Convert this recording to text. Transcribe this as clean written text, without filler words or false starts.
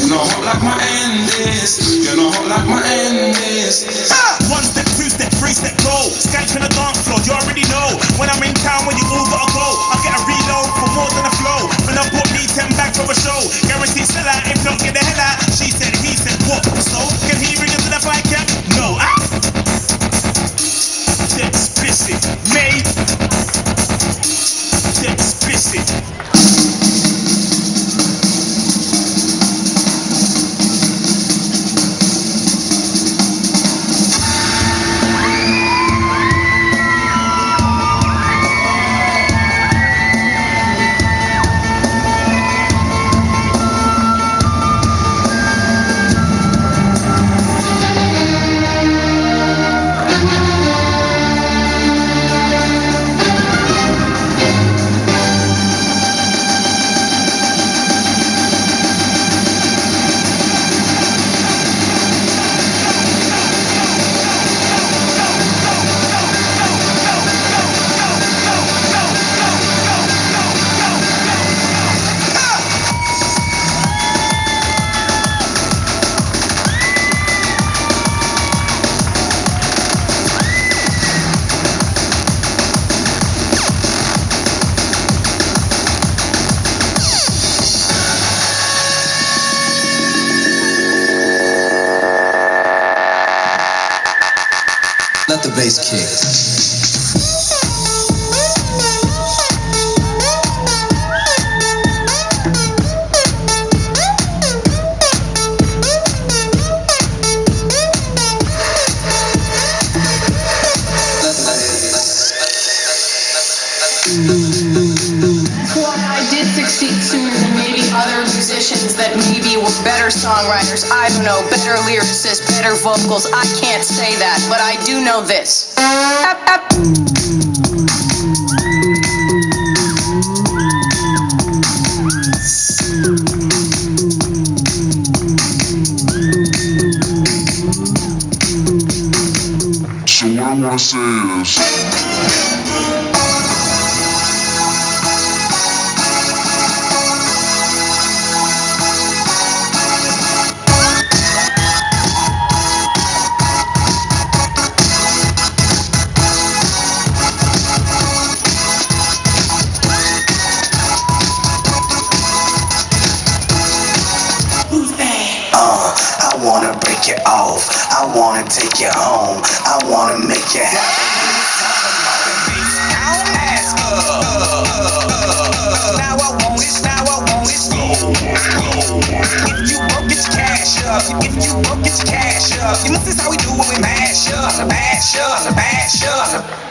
Not hot like my end is. You're not hot like my end is. One step, two step, three step, go. Skank on the dance floor, you already know. When I'm in town, when you all gotta go, I get a reload for more than a flow. When I bought me 10 bags for a show, guaranteed sell out, if not get the hell out. She said, he said, what? So, can he bring us to the fight camp? No, explicit, mate. Explicit. Let the bass kick. I did succeed sooner than maybe other musicians that maybe were better songwriters. I don't know, better lyricists, better vocals. I can't say that, but I do know this. So what I wanna say is I wanna break it off, I wanna take you home, I wanna make you happy. Now I want it, now I want it slow. If you broke, get your cash up. If you broke, get your cash up. You know this is how we do when we mash up, mash up, mash up.